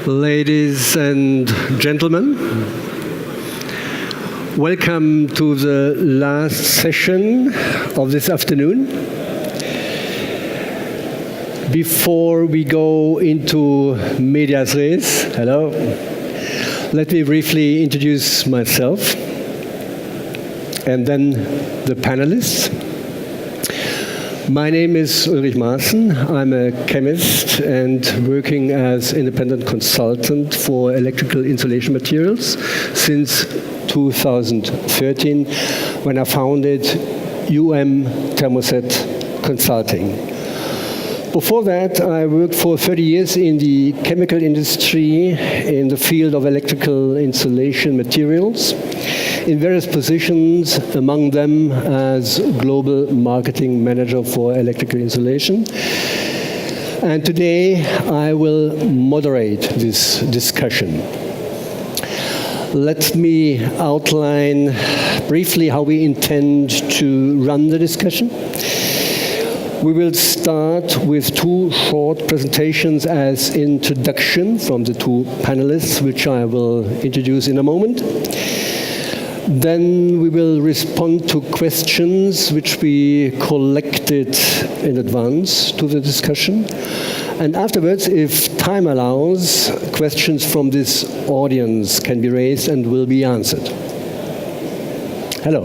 Ladies and gentlemen, welcome to the last session of this afternoon. Before we go into medias res, hello, let me briefly introduce myself and then the panelists. My name is Ulrich Massen. I'm a chemist and working as independent consultant for electrical insulation materials since 2013, when I founded CWIEME Thermoset Consulting. Before that, I worked for 30 years in the chemical industry in the field of electrical insulation materials, in various positions, among them as global marketing manager for electrical insulation. And today I will moderate this discussion. Let me outline briefly how we intend to run the discussion. We will start with two short presentations as introduction from the two panelists, which I will introduce in a moment. Then we will respond to questions which we collected in advance to the discussion. And afterwards, if time allows, questions from this audience can be raised and will be answered. Hello.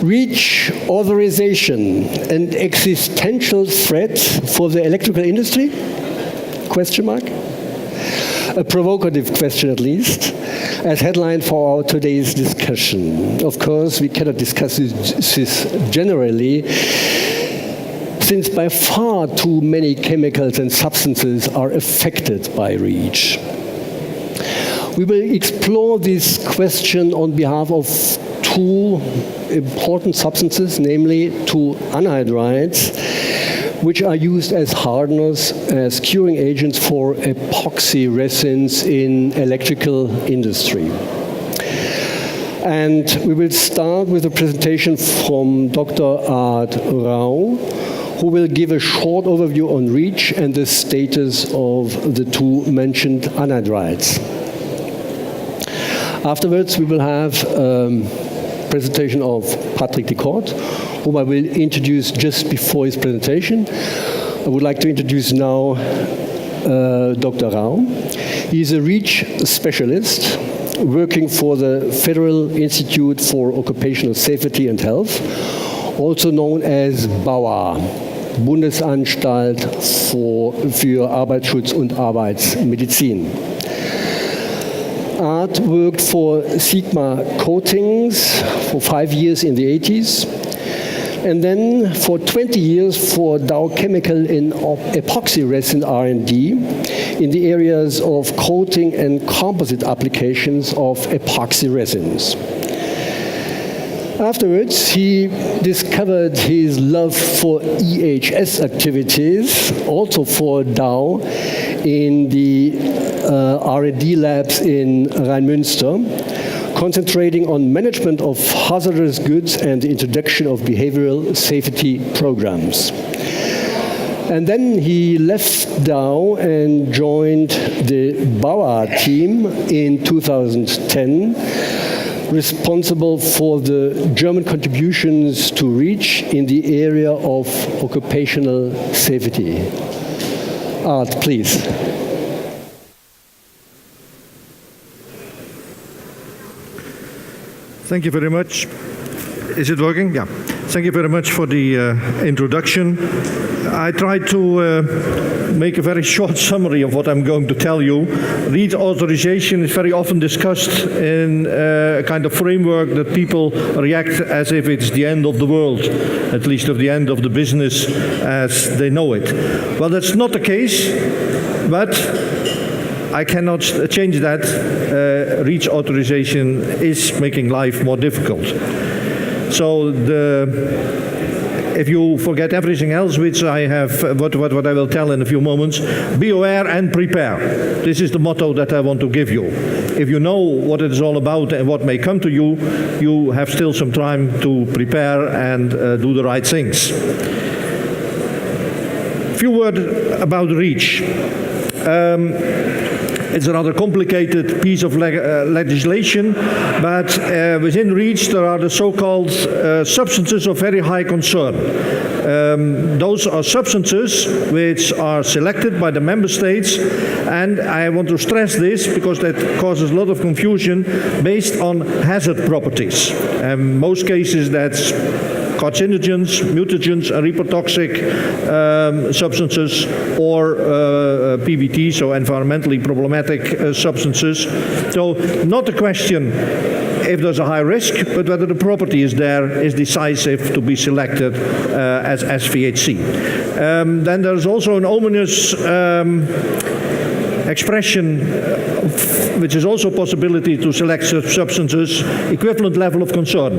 REACH authorization, an existential threat for the electrical industry? Question mark? A provocative question, at least, as headline for our today's discussion. Of course, we cannot discuss this generally, since by far too many chemicals and substances are affected by REACH. We will explore this question on behalf of two important substances, namely two anhydrides, which are used as hardeners, as curing agents for epoxy resins in electrical industry. And we will start with a presentation from Dr. Aart Rouw, who will give a short overview on REACH and the status of the two mentioned anhydrides. Afterwards, we will have presentation of Patrick de Kort, whom I will introduce just before his presentation. I would like to introduce now Dr. Rouw. He is a REACH specialist working for the Federal Institute for Occupational Safety and Health, also known as BAUA, Bundesanstalt für Arbeitsschutz und Arbeitsmedizin. Aart worked for Sigma Coatings for 5 years in the 80s, and then for 20 years for Dow Chemical in epoxy resin R&D in the areas of coating and composite applications of epoxy resins. Afterwards, he discovered his love for EHS activities, also for Dow, in the R&D labs in Rhein-Münster, concentrating on management of hazardous goods and the introduction of behavioral safety programs. And then he left Dow and joined the BAUA team in 2010, responsible for the German contributions to REACH in the area of occupational safety. Aart, please. Thank you very much. Is it working? Yeah. Thank you very much for the introduction. I tried to make a very short summary of what I'm going to tell you. REACH authorization is very often discussed in a kind of framework that people react as if it's the end of the world, at least of the end of the business as they know it. Well, that's not the case, but I cannot change that. REACH authorization is making life more difficult. So if you forget everything else, which I have, what I will tell in a few moments, be aware and prepare. This is the motto that I want to give you. If you know what it is all about and what may come to you, you have still some time to prepare and do the right things. few words about REACH. It's a rather complicated piece of legislation, but within REACH there are the so-called substances of very high concern. Those are substances which are selected by the member states, and I want to stress this because that causes a lot of confusion, based on hazard properties. In most cases that's carcinogens, mutagens, and reprotoxic substances, or PBT, so environmentally problematic substances. So not a question if there's a high risk, but whether the property is there is decisive to be selected as SVHC. Then there's also an ominous expression, which is also a possibility to select substances, equivalent level of concern.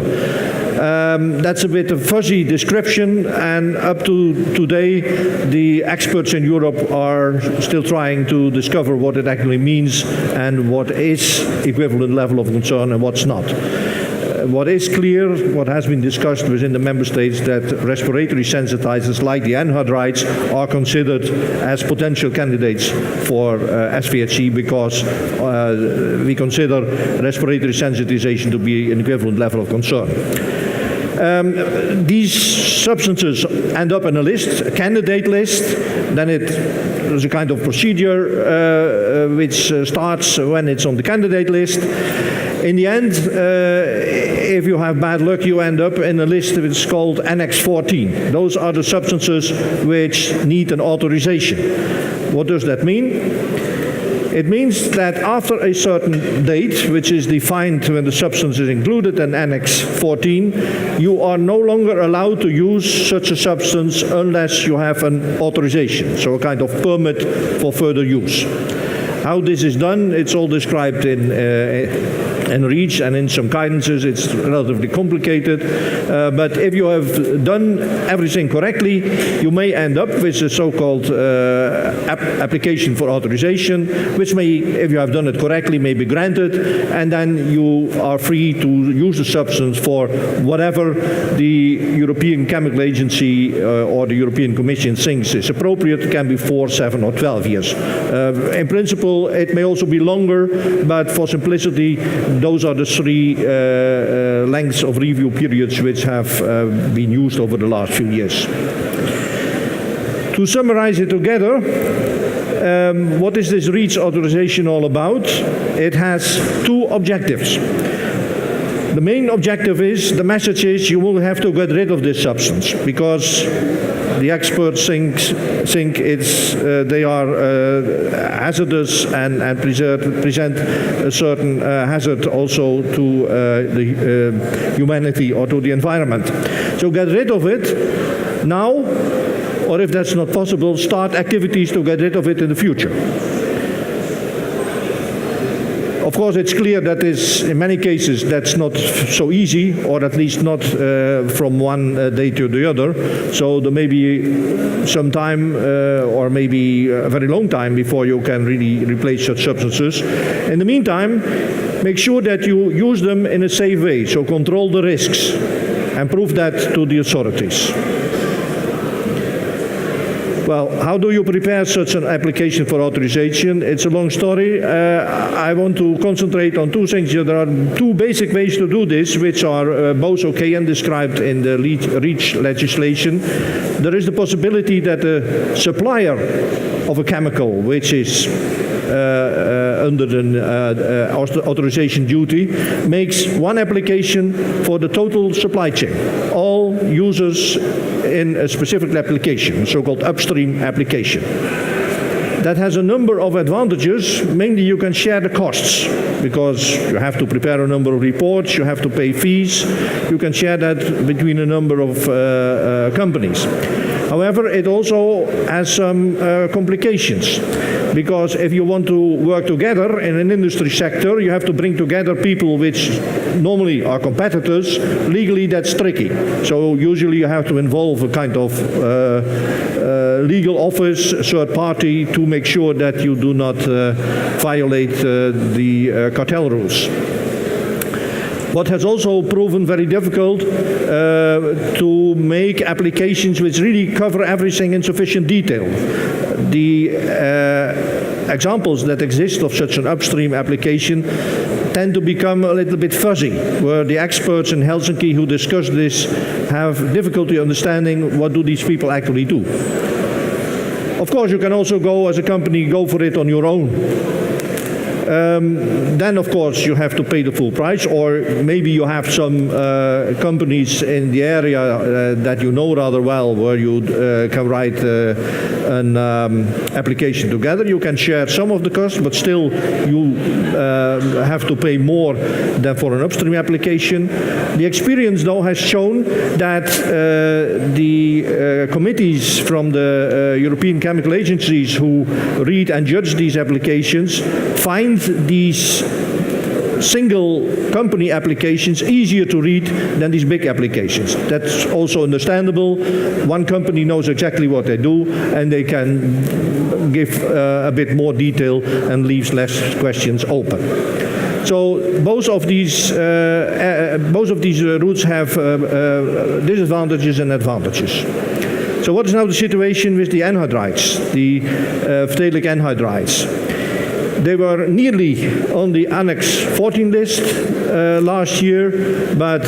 That's a bit of fuzzy description, and up to today the experts in Europe are still trying to discover what it actually means and what is equivalent level of concern and what's not. What is clear, what has been discussed within the member states, that respiratory sensitizers like the anhydrides are considered as potential candidates for SVHC because we consider respiratory sensitization to be an equivalent level of concern. These substances end up in a list, a candidate list. Then there's a kind of procedure which starts when it's on the candidate list. In the end, if you have bad luck, you end up in a list which is called Annex 14. Those are the substances which need an authorization. What does that mean? It means that after a certain date, which is defined when the substance is included in Annex 14, you are no longer allowed to use such a substance unless you have an authorization, so a kind of permit for further use. How this is done, it's all described in REACH and in some guidances. It's relatively complicated, but if you have done everything correctly, you may end up with a so-called application for authorization, which may, if you have done it correctly, may be granted, and then you are free to use the substance for whatever the European Chemical Agency or the European Commission thinks is appropriate. It can be 4, 7, or 12 years. In principle, it may also be longer, but for simplicity, those are the three lengths of review periods which have been used over the last few years. To summarize it together, what is this REACH authorization all about? It has two objectives. The main objective is, the message is, you will have to get rid of this substance because the experts think they are hazardous and present a certain hazard also to the humanity or to the environment. So get rid of it now, or if that's not possible, start activities to get rid of it in the future. Of course, it's clear that in many cases that's not so easy, or at least not from one day to the other. So there may be some time, or maybe a very long time, before you can really replace such substances. In the meantime, make sure that you use them in a safe way. So control the risks and prove that to the authorities. Well, how do you prepare such an application for authorization? It's a long story. I want to concentrate on two things. There are two basic ways to do this, which are both okay and described in the REACH legislation. There is the possibility that the supplier of a chemical, which is under the authorization duty, makes one application for the total supply chain. All users in a specific application, so-called upstream application. That has a number of advantages. Mainly you can share the costs because you have to prepare a number of reports, you have to pay fees. You can share that between a number of companies. However, it also has some complications, because if you want to work together in an industry sector, you have to bring together people which normally are competitors. Legally, that's tricky. So usually you have to involve a kind of legal office, third party, to make sure that you do not violate the cartel rules. What has also proven very difficult to make applications which really cover everything in sufficient detail. The examples that exist of such an upstream application tend to become a little bit fuzzy, where the experts in Helsinki who discuss this have difficulty understanding what do these people actually do. Of course, you can also go as a company, go for it on your own. Then, of course, you have to pay the full price, or maybe you have some companies in the area that you know rather well, where you can write an application together. You can share some of the costs, but still you have to pay more than for an upstream application. The experience, though, has shown that the committees from the European chemical agencies who read and judge these applications find these single company applications easier to read than these big applications. That's also understandable. One company knows exactly what they do, and they can give a bit more detail and leaves less questions open. So both of these routes have disadvantages and advantages. So what is now the situation with the anhydrides, the phthalate anhydrides? They were nearly on the Annex 14 list last year, but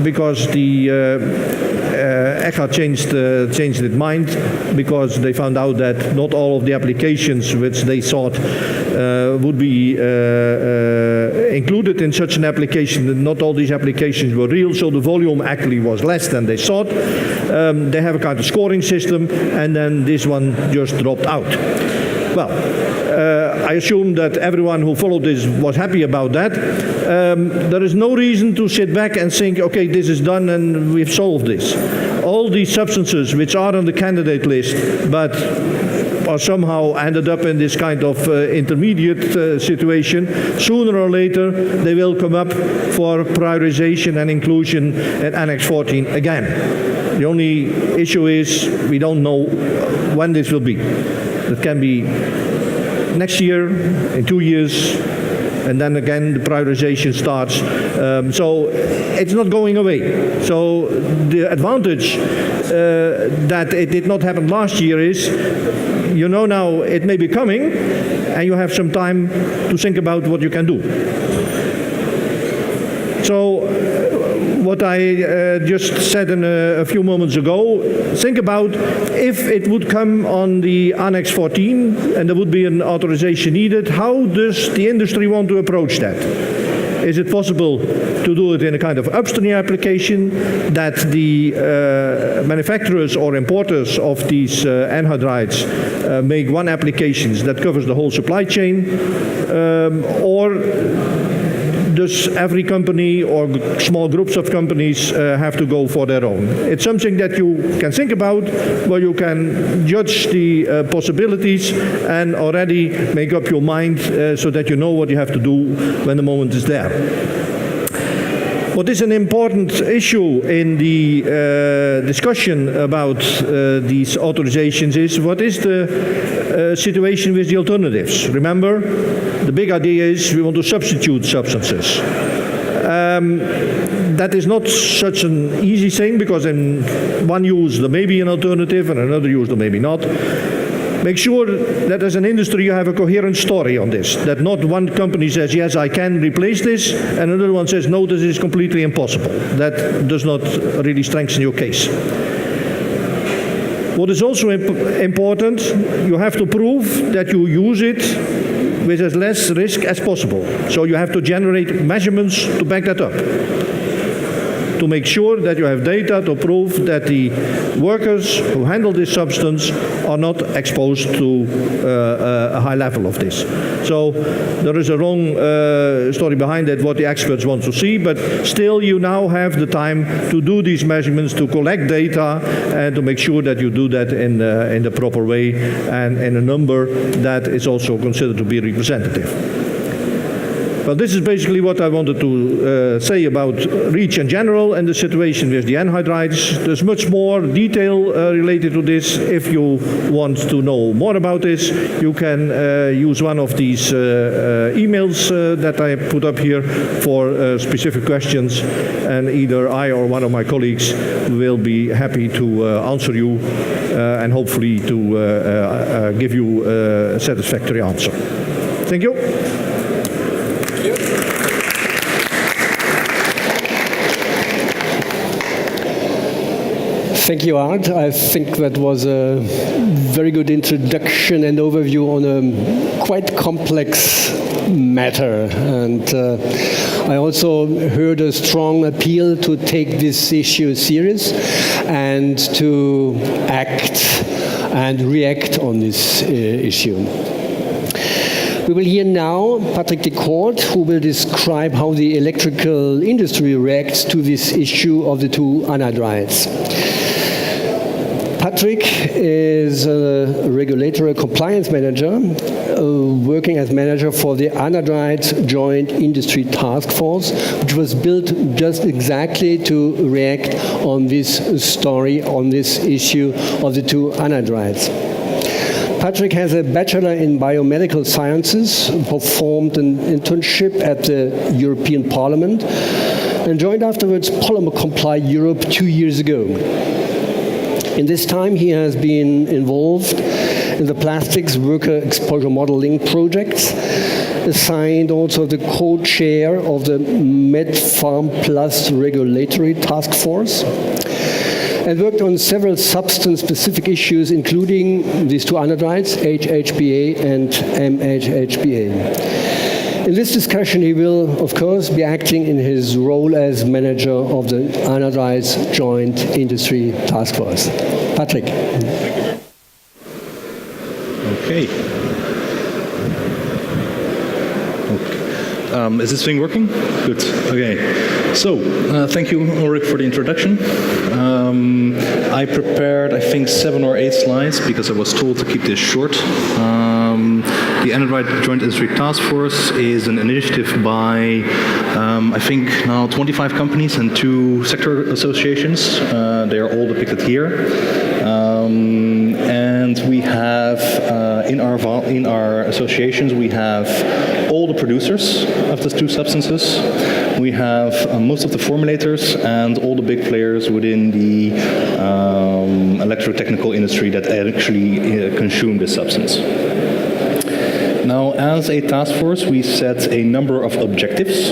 because the Aart changed its mind, because they found out that not all of the applications which they thought would be included in such an application, not all these applications were real, so the volume actually was less than they thought. They have a kind of scoring system, and then this one just dropped out. Well, I assume that everyone who followed this was happy about that. There is no reason to sit back and think, okay, this is done and we've solved this. All these substances which are on the candidate list, but are somehow ended up in this kind of intermediate situation, sooner or later they will come up for prioritization and inclusion in Annex 14 again. The only issue is we don't know when this will be. It can be next year, in 2 years, and then again the prioritization starts. So it's not going away. So the advantage that it did not happen last year is, you know now it may be coming, and you have some time to think about what you can do. So what I just said a few moments ago, think about if it would come on the Annex 14 and there would be an authorization needed, how does the industry want to approach that? Is it possible to do it in a kind of upstream application that the manufacturers or importers of these anhydrides make one application that covers the whole supply chain, or does every company or small groups of companies have to go for their own? It's something that you can think about, where you can judge the possibilities and already make up your mind so that you know what you have to do when the moment is there. What is an important issue in the discussion about these authorizations is what is the situation with the alternatives. Remember, the big idea is we want to substitute substances. That is not such an easy thing, because in one use there may be an alternative and another use there may be not. Make sure that as an industry you have a coherent story on this, that not one company says, yes, I can replace this, and another one says, no, this is completely impossible. That does not really strengthen your case. What is also important, you have to prove that you use it with as less risk as possible. So you have to generate measurements to back that up, to make sure that you have data to prove that the workers who handle this substance are not exposed to a high level of this. So there is a wrong story behind it, what the experts want to see, but still you now have the time to do these measurements, to collect data, and to make sure that you do that in the proper way and in a number that is also considered to be representative. Well, this is basically what I wanted to say about REACH in general and the situation with the anhydrides. There's much more detail related to this. If you want to know more about this, you can use one of these emails that I put up here for specific questions, and either I or one of my colleagues will be happy to answer you and hopefully to give you a satisfactory answer. Thank you. Thank you, Aart. I think that was a very good introduction and overview on a quite complex matter. And I also heard a strong appeal to take this issue serious and to act and react on this issue. We will hear now Patrick de Kort, who will describe how the electrical industry reacts to this issue of the two anhydrides. Patrick is a regulatory compliance manager, working as manager for the Anhydrides Joint Industry Taskforce, which was built just exactly to react on this story, on this issue of the two anhydrides. Patrick has a bachelor in biomedical sciences, performed an internship at the European Parliament, and joined afterwards Polymer Comply Europe 2 years ago. In this time, he has been involved in the plastics worker exposure modeling projects, assigned also the co-chair of the MedPharm Plus regulatory task force, and worked on several substance-specific issues, including these two anhydrides, HHBA and MHHBA. In this discussion, he will, of course, be acting in his role as manager of the Anhydrides Joint Industry Task Force. Patrick. Okay. Is this thing working? Good. Okay. So, thank you, Ulrich, for the introduction. I prepared, I think, 7 or 8 slides because I was told to keep this short. The Anhydride Joint Industry Task Force is an initiative by, I think, now 25 companies and 2 sector associations. They are all depicted here. And we have, in our associations, we have all the producers of the 2 substances. We have most of the formulators and all the big players within the electrotechnical industry that actually consume this substance. Now, as a task force, we set a number of objectives.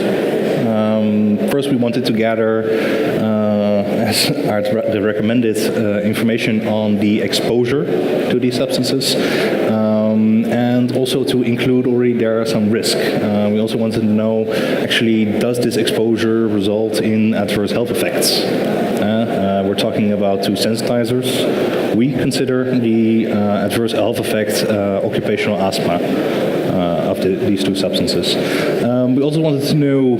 First, we wanted to gather, as Aart recommended, information on the exposure to these substances, and also to include already there are some risk. We also wanted to know, actually, does this exposure result in adverse health effects? We're talking about 2 sensitizers. We consider the adverse health effect occupational asthma of these 2 substances. We also wanted to know,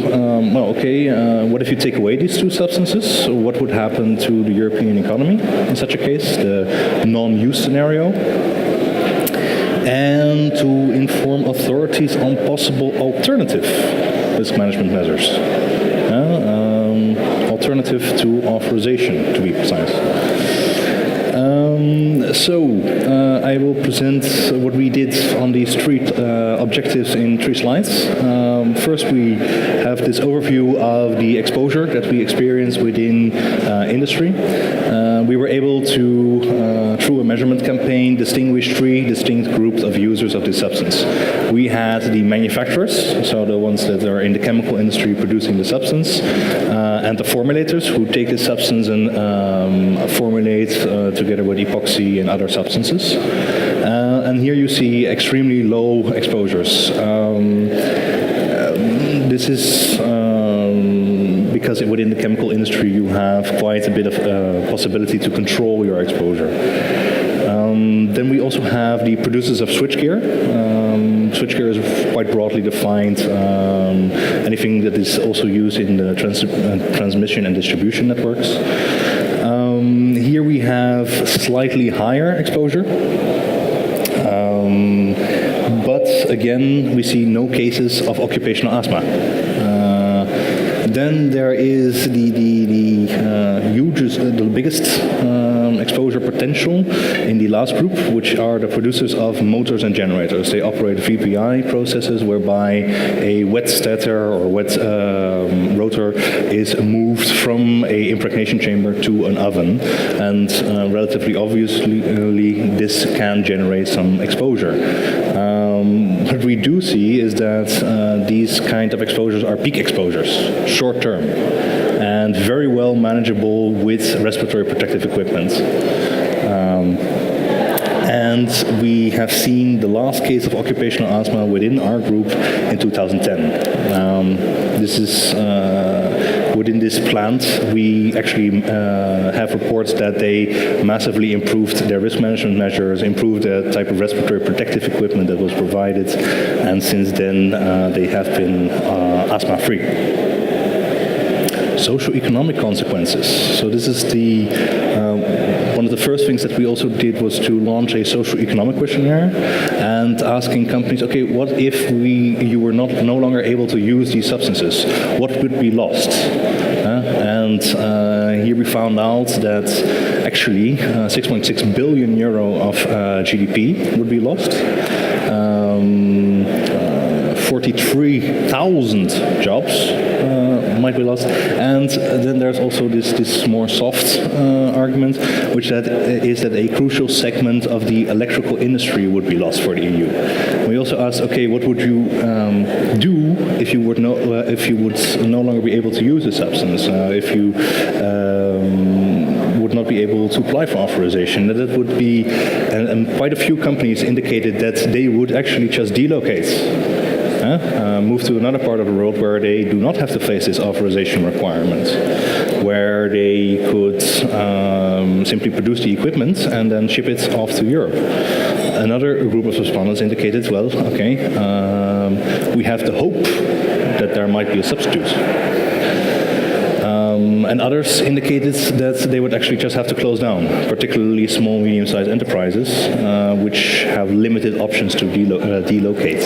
what if you take away these 2 substances? So what would happen to the European economy in such a case, the non-use scenario? And to inform authorities on possible alternative risk management measures. Alternative to authorization, to be precise. I will present what we did on these 3 objectives in 3 slides. First, we have this overview of the exposure that we experience within industry. We were able to, through a measurement campaign, distinguish 3 distinct groups of users of this substance. We had the manufacturers, so the ones that are in the chemical industry producing the substance, and the formulators who take this substance and formulate together with epoxy and other substances. And here you see extremely low exposures. This is because within the chemical industry you have quite a bit of possibility to control your exposure. Then we also have the producers of switchgear. Switchgear is quite broadly defined. Anything that is also used in the transmission and distribution networks. Here we have slightly higher exposure. But but again, we see no cases of occupational asthma. Then there is the biggest exposure potential in the last group, which are the producers of motors and generators. They operate VPI processes whereby a wet stator or wet rotor is moved from a impregnation chamber to an oven, and relatively obviously this can generate some exposure. What we do see is that these kind of exposures are peak exposures, short term, and very well manageable with respiratory protective equipment. And we have seen the last case of occupational asthma within our group in 2010. This is within this plant, we actually have reports that they massively improved their risk management measures, improved the type of respiratory protective equipment that was provided, and since then they have been asthma-free. Socioeconomic consequences. So this is the one of the first things that we also did was to launch a socioeconomic questionnaire and asking companies, okay, what if you were no longer able to use these substances? What would be lost? And here we found out that actually 6.6 billion euro of GDP would be lost. 43,000 jobs might be lost, and then there's also this more soft argument, which is that a crucial segment of the electrical industry would be lost for the EU. We also asked, okay, what would you do if you would no longer be able to use the substance? If you would not be able to apply for authorization, that would be, and quite a few companies indicated that they would actually just delocate. Move to another part of the world where they do not have to face this authorization requirement, where they could simply produce the equipment and then ship it off to Europe. Another group of respondents indicated, well, okay, we have the hope that there might be a substitute. And others indicated that they would actually just have to close down, particularly small, medium-sized enterprises, which have limited options to delocate.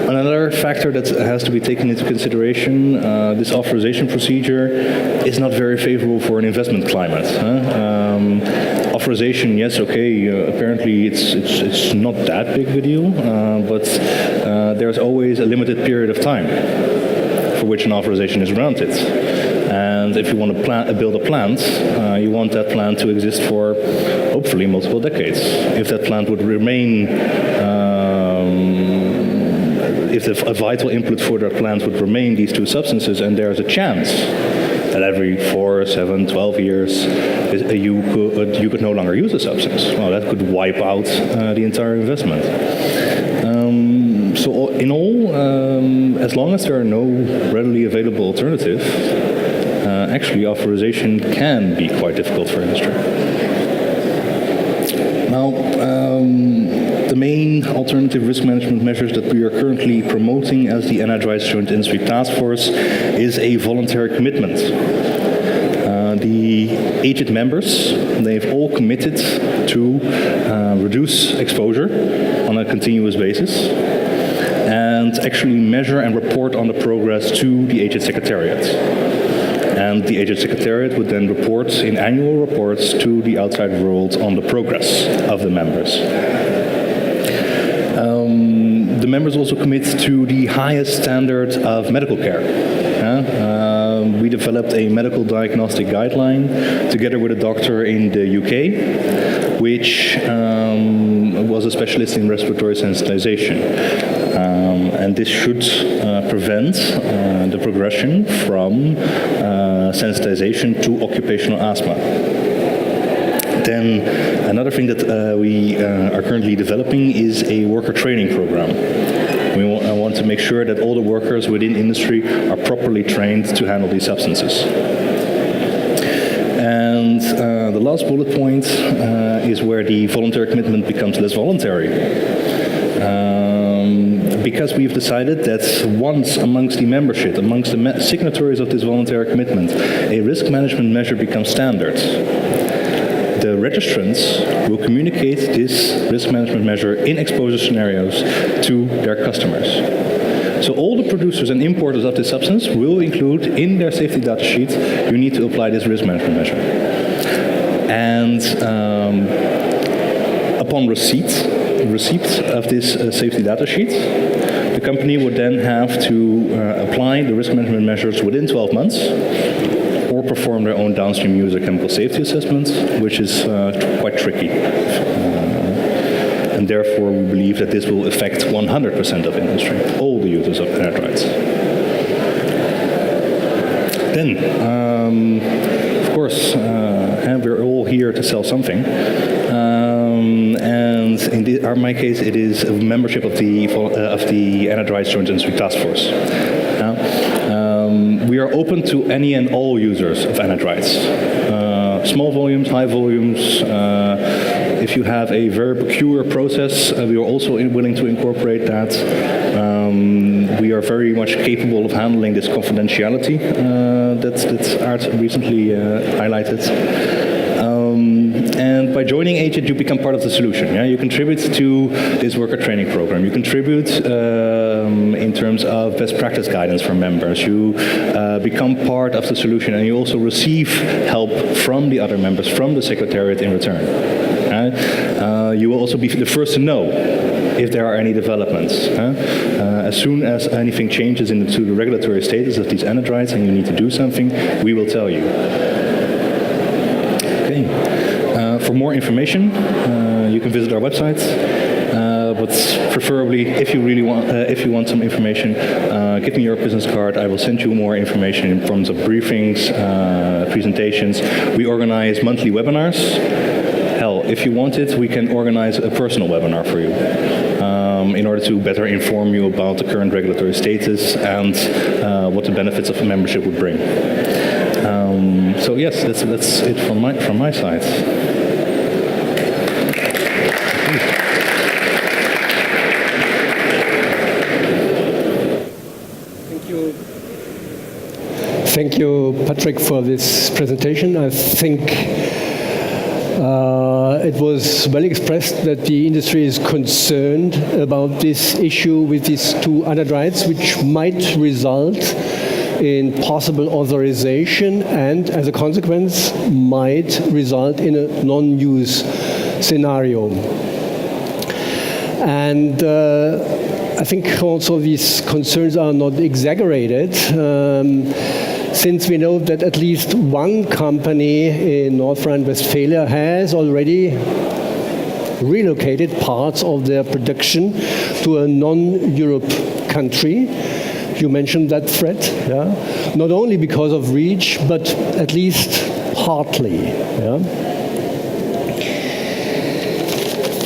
Another factor that has to be taken into consideration, this authorization procedure is not very favorable for an investment climate. Authorization, yes, okay, apparently it's not that big of a deal, but there's always a limited period of time for which an authorization is granted. And if you want to build a plant, you want that plant to exist for hopefully multiple decades. If that plant would remain, if a vital input for that plant would remain these two substances, and there's a chance that every 4, 7, 12 years you could no longer use a substance, well, that could wipe out the entire investment. So in all, as long as there are no readily available alternatives, actually authorization can be quite difficult for industry. Now, the main alternative risk management measures that we are currently promoting as the Energized Joint Industry Taskforce is a voluntary commitment. The AJIT members, they've all committed to reduce exposure on a continuous basis and actually measure and report on the progress to the AJIT Secretariat. And the AJIT Secretariat would then report in annual reports to the outside world on the progress of the members. The members also commit to the highest standard of medical care. We developed a medical diagnostic guideline together with a doctor in the UK, which was a specialist in respiratory sensitization. And this should prevent the progression from sensitization to occupational asthma. Then another thing that we are currently developing is a worker training program. We want to make sure that all the workers within industry are properly trained to handle these substances. And the last bullet point is where the voluntary commitment becomes less voluntary. Because we've decided that once amongst the membership, amongst the signatories of this voluntary commitment, a risk management measure becomes standard. the registrants will communicate this risk management measure in exposure scenarios to their customers. So all the producers and importers of this substance will include in their safety data sheet, you need to apply this risk management measure. And upon receipt of this safety data sheet, the company would then have to apply the risk management measures within 12 months or perform their own downstream user chemical safety assessments, which is quite tricky. And therefore, we believe that this will affect 100% of industry, all the users of anhydrides. Then, of course, we're all here to sell something. And in my case, it is a membership of the Anhydrides Joint Industry Taskforce. We are open to any and all users of anhydrides. Small volumes, high volumes. If you have a very peculiar process, we are also willing to incorporate that. We are very much capable of handling this confidentiality that Aart recently highlighted. And by joining AJIT, you become part of the solution. Yeah? You contribute to this worker training program. You contribute in terms of best practice guidance for members. You become part of the solution, and you also receive help from the other members, from the Secretariat in return. You will also be the first to know if there are any developments. As soon as anything changes into the regulatory status of these anhydrides and you need to do something, we will tell you. Okay. For more information, you can visit our website. But preferably, if you want some information, give me your business card. I will send you more information in terms of briefings, presentations. We organize monthly webinars. Hell, if you want it, we can organize a personal webinar for you in order to better inform you about the current regulatory status and what the benefits of membership would bring. So yes, that's it from my side. Thank you, Patrick, for this presentation. I think it was well expressed that the industry is concerned about this issue with these two anhydrides, which might result in possible authorization and, as a consequence, might result in a non-use scenario. And I think also these concerns are not exaggerated. Since we know that at least one company in North Rhine-Westphalia has already relocated parts of their production to a non-Europe country. You mentioned that threat, yeah? Not only because of REACH, but at least partly. Yeah?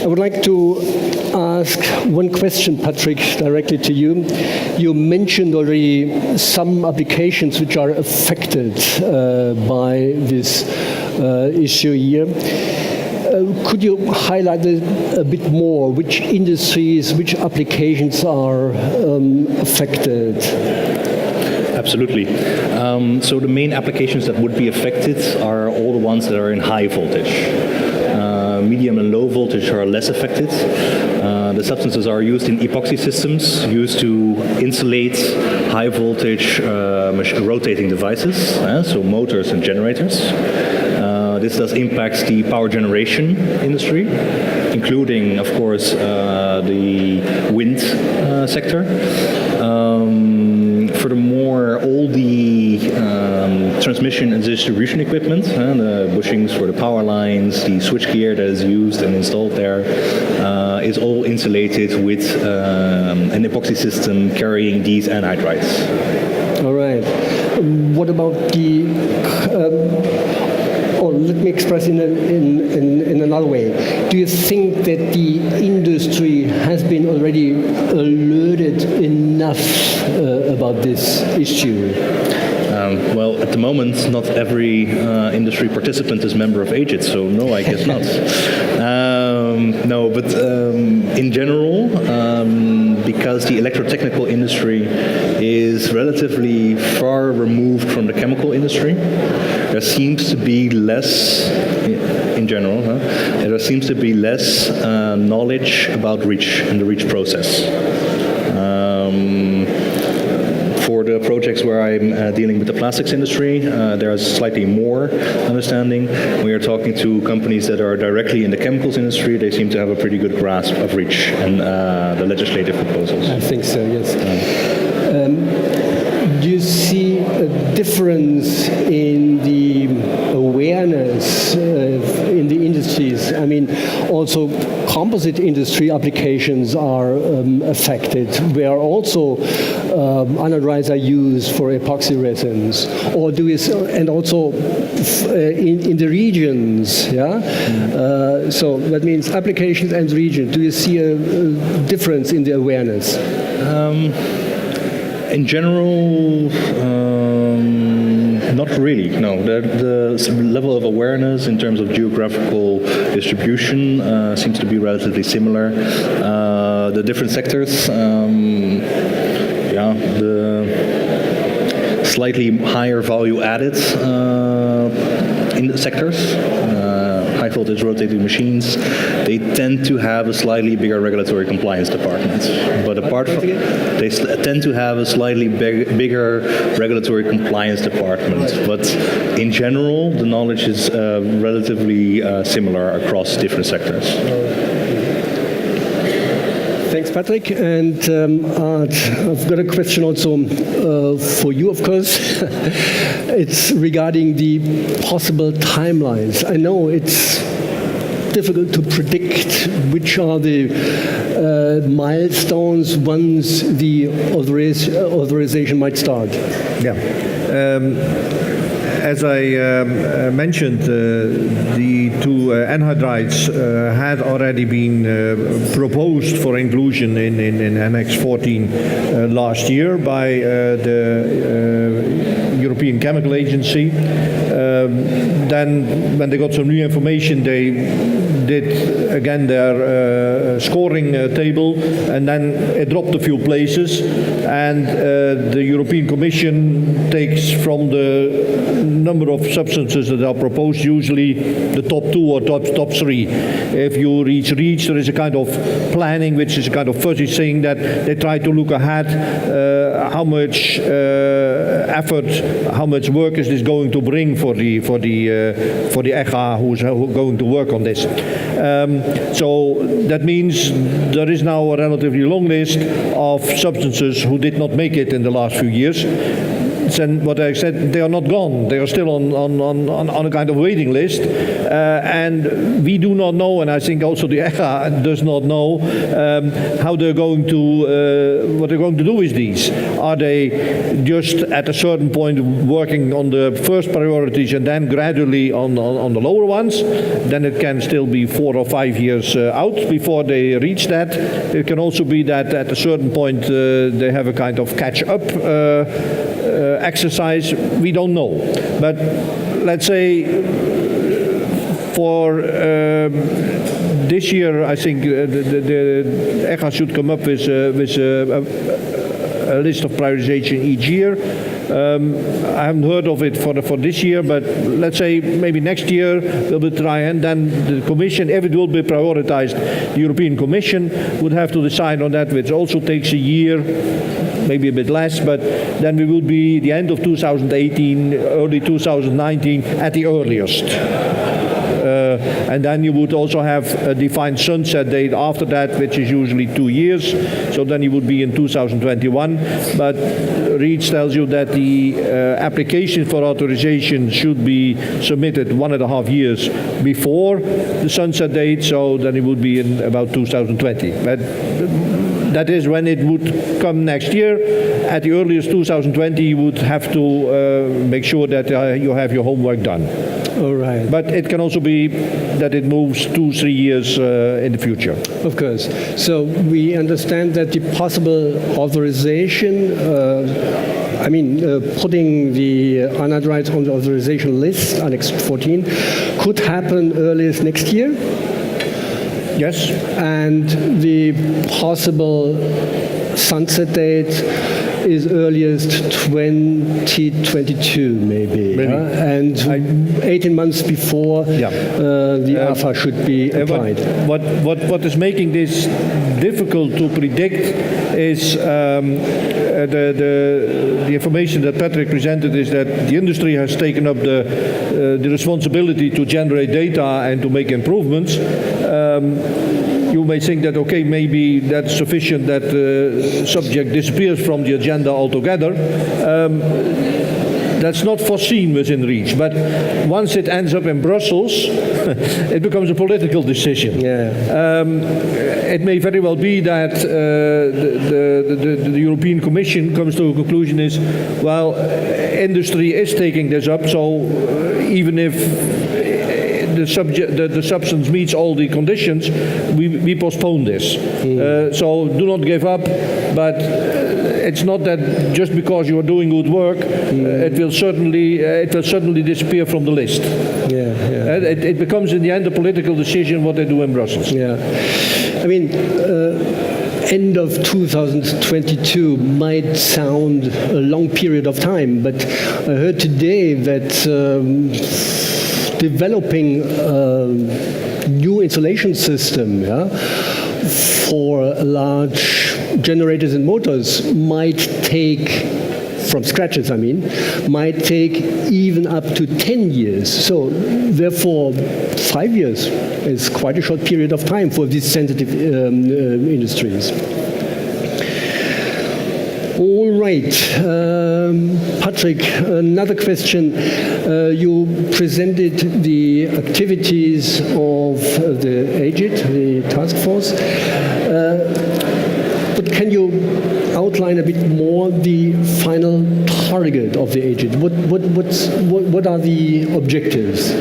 I would like to ask one question, Patrick, directly to you. You mentioned already some applications which are affected by this issue here. Could you highlight a bit more which industries, which applications are affected? Absolutely. So the main applications that would be affected are all the ones that are in high voltage. Medium and low voltage are less affected. The substances are used in epoxy systems, used to insulate high voltage rotating devices, so motors and generators. This does impact the power generation industry, including, of course, the wind sector. Furthermore, all the transmission and distribution equipment, the bushings for the power lines, the switchgear that is used and installed there, is all insulated with an epoxy system carrying these anhydrides. All right. What about the... let me express in another way. Do you think that the industry has been already alerted enough about this issue? Well, at the moment, not every industry participant is member of AJIT, so no, I guess not. No, but in general, because the electrotechnical industry is relatively far removed from the chemical industry, there seems to be less in general, there seems to be less knowledge about REACH and the REACH process. For the projects where I'm dealing with the plastics industry, there's slightly more understanding. When you're talking to companies that are directly in the chemicals industry, they seem to have a pretty good grasp of REACH and the legislative proposals. I think so, yes. Do you see a difference in the awareness in the industries? I mean, also composite industry applications are affected, where also anhydrides are used for epoxy resins, or do we, and also in the regions, yeah? So that means applications and region. Do you see a difference in the awareness? In general, not really, no. The level of awareness in terms of geographical distribution seems to be relatively similar. The different sectors, the slightly higher value added in the sectors, high voltage rotating machines, they tend to have a slightly bigger regulatory compliance department. But apart from, they tend to have a slightly bigger regulatory compliance department. But in general, the knowledge is relatively similar across different sectors. Thanks, Patrick. And Aart, I've got a question also for you, of course. It's regarding the possible timelines. I know it's difficult to predict which are the milestones once the authorization might start. Yeah. As I mentioned, the two anhydrides had already been proposed for inclusion in Annex 14 last year by the European Chemical Agency. Then, when they got some new information, they did again their scoring table, and then it dropped a few places, and the European Commission takes from the number of substances that are proposed usually the top two or top three. If you reach REACH, there is a kind of planning, which is a kind of fuzzy thing that they try to look ahead, how much effort, how much work is this going to bring for the ECHA who's going to work on this. So that means there is now a relatively long list of substances who did not make it in the last few years. And what I said, they are not gone. They are still on a kind of waiting list. And we do not know, and I think also the ECHA does not know, how they're going to, what they're going to do with these. Are they just at a certain point working on the first priorities and then gradually on the lower ones? Then it can still be 4 or 5 years out before they reach that. It can also be that at a certain point they have a kind of catch-up exercise. We don't know. But let's say for this year, I think the ECHA should come up with a list of prioritization each year. I haven't heard of it for this year, but let's say maybe next year we'll be trying, and then the Commission, if it will be prioritized, the European Commission would have to decide on that, which also takes a year, maybe a bit less, but then we will be the end of 2018, early 2019 at the earliest. And then you would also have a defined sunset date after that, which is usually 2 years. So then you would be in 2021. But REACH tells you that the application for authorization should be submitted 1.5 years before the sunset date. So then it would be in about 2020. But that is when it would come next year. At the earliest 2020, you would have to make sure that you have your homework done. All right. But it can also be that it moves 2-3 years in the future. Of course. So we understand that the possible authorization, putting the anhydrides on the authorization list, Annex 14, could happen earliest next year? Yes. And the possible sunset date is earliest 2022, maybe. And 18 months before the AFA should be applied. What is making this difficult to predict is the information that Patrick presented is that the industry has taken up the responsibility to generate data and to make improvements. You may think that, okay, maybe that's sufficient that the subject disappears from the agenda altogether. That's not foreseen within REACH, but once it ends up in Brussels, it becomes a political decision. It may very well be that the European Commission comes to a conclusion is, well, industry is taking this up, so even if the substance meets all the conditions, we postpone this. So do not give up, but it's not that just because you are doing good work, it will certainly disappear from the list. It becomes in the end a political decision what they do in Brussels. I mean, end of 2022 might sound a long period of time, but I heard today that developing a new installation system for large generators and motors might take, from scratches I mean, might take even up to 10 years. So therefore 5 years is quite a short period of time for these sensitive industries. All right, Patrick, another question. You presented the activities of the AJIT, the task force. But can you outline a bit more the final target of the AJIT? What are the objectives?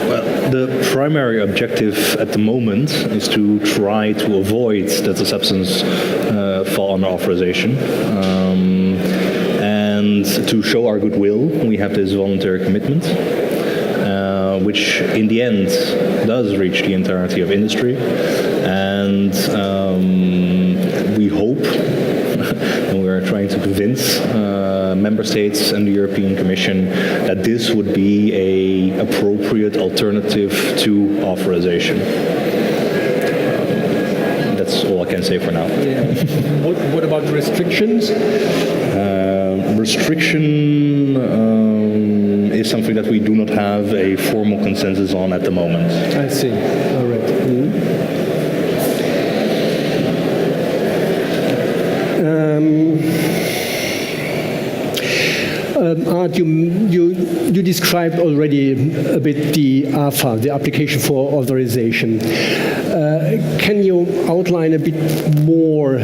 Well, the primary objective at the moment is to try to avoid that the substance fall under authorization. And to show our goodwill, we have this voluntary commitment, which in the end does reach the entirety of industry. And we hope, and we're trying to convince member states and the European Commission that this would be an appropriate alternative to authorization. That's all I can say for now. What about restrictions? Restriction is something that we do not have a formal consensus on at the moment. I see. All right. Aart, you described already a bit the AFA, the application for authorization. Can you outline a bit more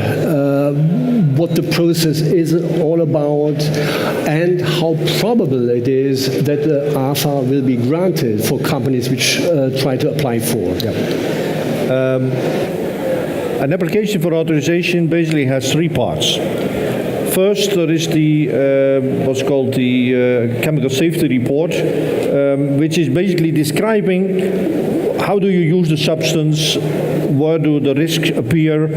what the process is all about and how probable it is that the AFA will be granted for companies which try to apply for? An application for authorization basically has three parts. First, there is the what's called the chemical safety report, which is basically describing how do you use the substance, where do the risks appear,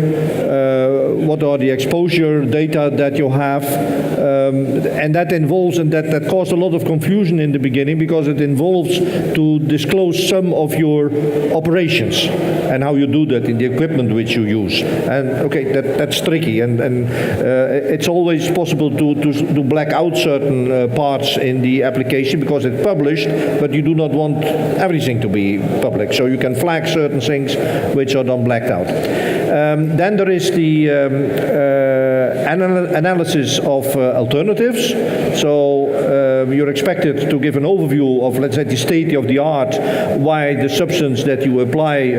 what are the exposure data that you have, and that involves, and that caused a lot of confusion in the beginning because it involves to disclose some of your operations and how you do that in the equipment which you use. And okay, that's tricky, and it's always possible to black out certain parts in the application because it's published, but you do not want everything to be public. So you can flag certain things which are done blacked out. Then there is the analysis of alternatives. So you're expected to give an overview of, let's say, the state of the art, why the substance that you apply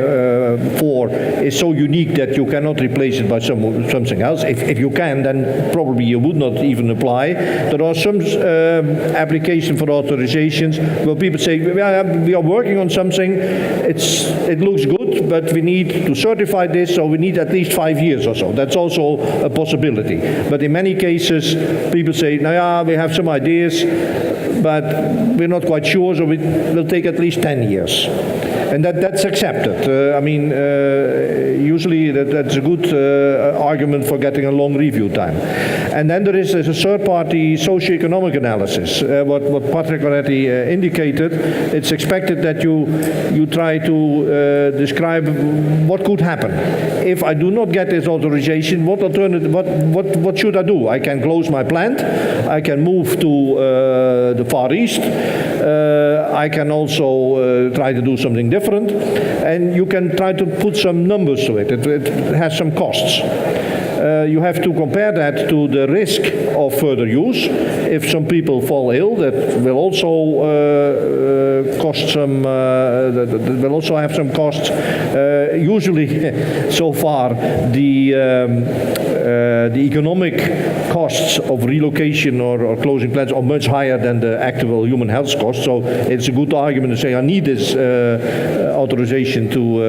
for is so unique that you cannot replace it by something else. If you can, then probably you would not even apply. There are some applications for authorizations where people say, we are working on something, it looks good, but we need to certify this, so we need at least 5 years or so. That's also a possibility. But in many cases, people say, we have some ideas, but we're not quite sure, so it will take at least 10 years. And that's accepted. I mean, usually that's a good argument for getting a long review time. And then there is a third-party socioeconomic analysis. What Patrick already indicated, it's expected that you try to describe what could happen. If I do not get this authorization, what alternative? What should I do? I can close my plant. I can move to the Far East. I can also try to do something different, and you can try to put some numbers to it. It has some costs. You have to compare that to the risk of further use. If some people fall ill, that will also cost some. That will also have some costs. Usually, so far, the economic costs of relocation or closing plants are much higher than the actual human health costs. So it's a good argument to say I need this authorization to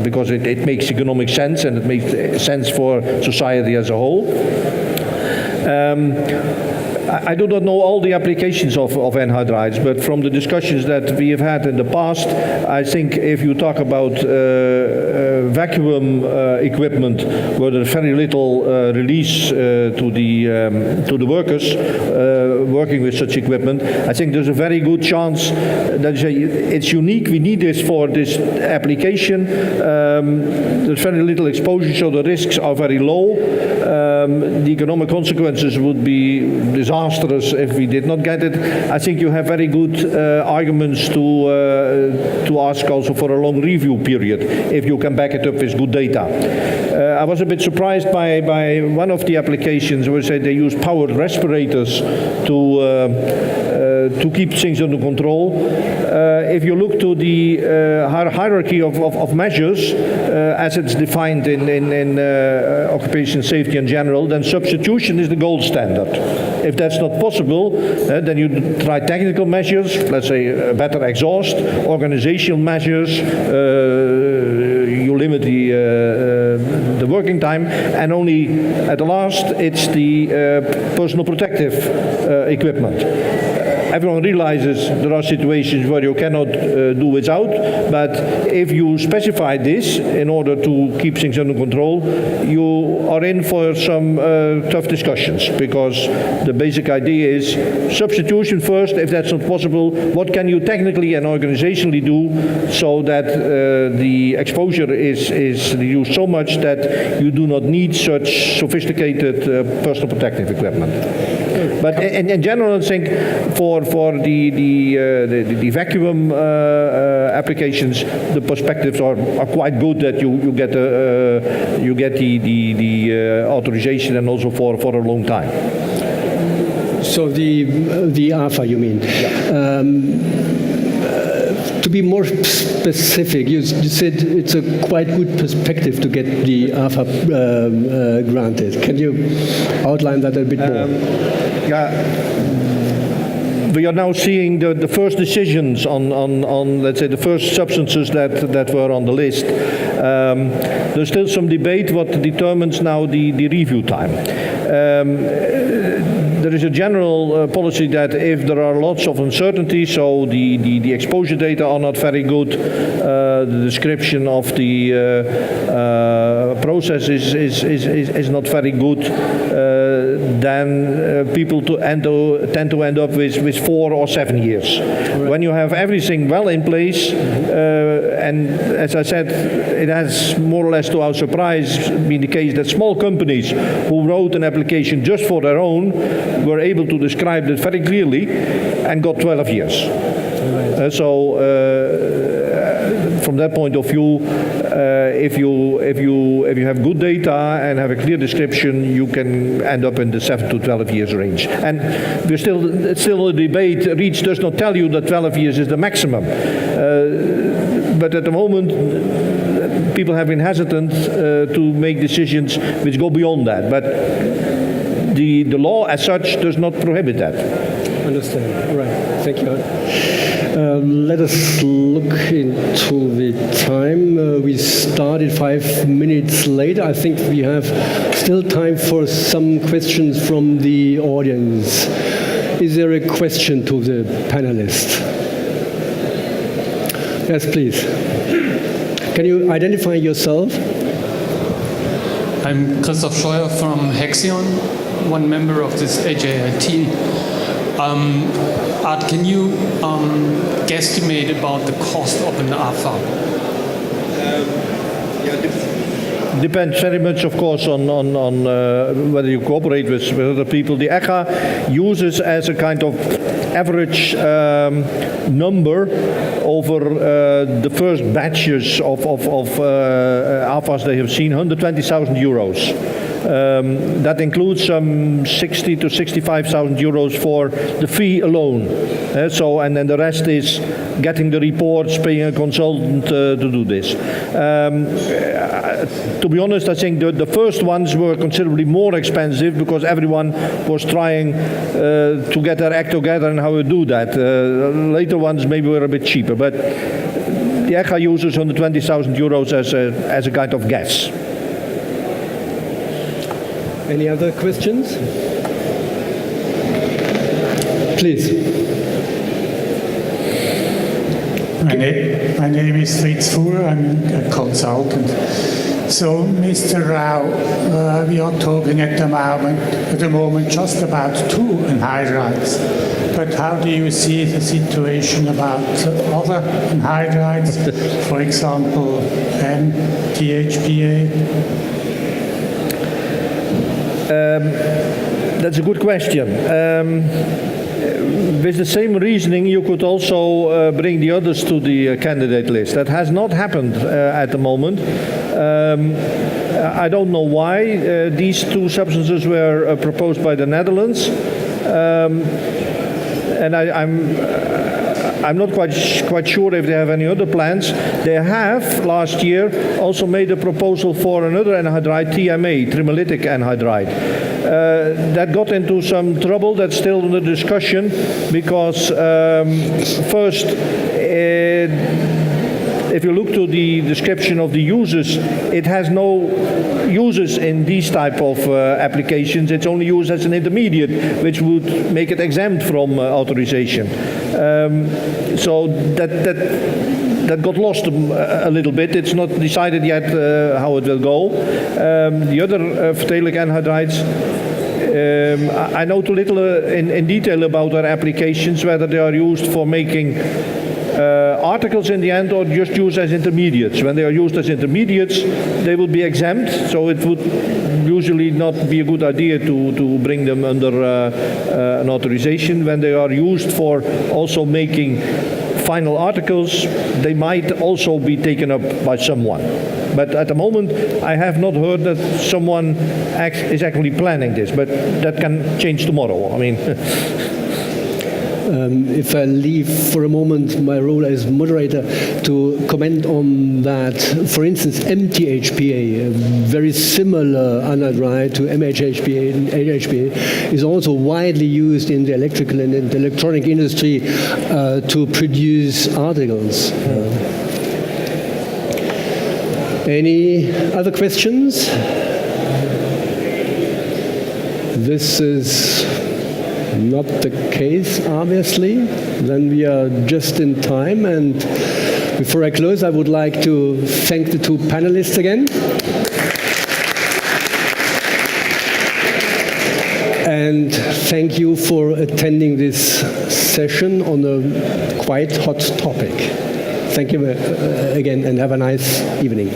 because it makes economic sense and it makes sense for society as a whole. I do not know all the applications of anhydrides, but from the discussions that we have had in the past, I think if you talk about vacuum equipment where there's very little release to the workers working with such equipment, I think there's a very good chance that you say it's unique, we need this for this application. There's very little exposure, so the risks are very low. The economic consequences would be disastrous if we did not get it. I think you have very good arguments to ask also for a long review period if you can back it up with good data. I was a bit surprised by one of the applications where they use powered respirators to keep things under control. If you look to the hierarchy of measures as it's defined in occupation safety in general, then substitution is the gold standard. If that's not possible, then you try technical measures, let's say a better exhaust, organizational measures, you limit the working time, and only at the last it's the personal protective equipment. Everyone realizes there are situations where you cannot do without, but if you specify this in order to keep things under control, you are in for some tough discussions, because the basic idea is substitution first. If that's not possible, what can you technically and organizationally do so that the exposure is reduced so much that you do not need such sophisticated personal protective equipment. But in general, I think for the vacuum applications, the perspectives are quite good that you get the authorization, and also for a long time. So the AFA, you mean? Yeah. To be more specific, you said it's a quite good perspective to get the AFA granted. Can you outline that a bit more? We are now seeing the first decisions on let's say the first substances that were on the list. There's still some debate what determines now the review time. There is a general policy that if there are lots of uncertainty, so the exposure data are not very good, the description of the process is not very good, then people tend to end up with 4 or 7 years. Right. When you have everything well in place, and as I said, it has more or less to our surprise been the case that small companies who wrote an application just for their own were able to describe it very clearly and got 12 years. Right. From that point of view, if you have good data and have a clear description, you can end up in the 7 to 12 years range. And it's still a debate. REACH does not tell you that 12 years is the maximum. But at the moment, people have been hesitant to make decisions which go beyond that. But the law as such does not prohibit that. Understand. Right. Thank you. Let us look into the time. We started 5 minutes later. I think we have still time for some questions from the audience. Is there a question to the panelists? Yes, please. Can you identify yourself? I'm Christoph Scheuer from Hexion, one member of this AJIT. Art, can you guesstimate about the cost of an AFA? Depends very much, of course, on whether you cooperate with other people. The ECHA uses as a kind of average number over the first batches of AFAs they have seen, 120,000 euros. That includes some 60 to 65,000 euros for the fee alone. And then the rest is getting the reports, paying a consultant to do this. To be honest, I think the first ones were considerably more expensive because everyone was trying to get their act together and how to do that. Later ones maybe were a bit cheaper, but the ECHA uses 120,000 euros as a kind of guess. Any other questions? Please. My name is Fritz Fuhr, I'm a consultant. So, Mr. Rouw, we are talking at the moment just about two anhydrides. But how do you see the situation about other anhydrides, for example, THPA? That's a good question. With the same reasoning, you could also bring the others to the candidate list. That has not happened at the moment. I don't know why these two substances were proposed by the Netherlands, and I'm not quite sure if they have any other plans. They have last year also made a proposal for another anhydride, TMA, trimolytic anhydride. That got into some trouble. That's still under discussion because first, if you look to the description of the uses, it has no uses in these type of applications. It's only used as an intermediate, which would make it exempt from authorization. So that got lost a little bit. It's not decided yet how it will go. The other phthalate anhydrides, I know too little in detail about their applications, whether they are used for making articles in the end or just used as intermediates. When they are used as intermediates, they will be exempt, so it would usually not be a good idea to bring them under an authorization. When they are used for also making final articles, they might also be taken up by someone. But at the moment, I have not heard that someone is actually planning this, but that can change tomorrow. I mean. If I leave for a moment my role as moderator to comment on that, for instance, MTHPA, a very similar anhydride to MHHPA and AHPA, is also widely used in the electrical and electronic industry to produce articles. Any other questions? This is not the case, obviously. Then we are just in time. And before I close, I would like to thank the two panelists again. And thank you for attending this session on a quite hot topic. Thank you again and have a nice evening.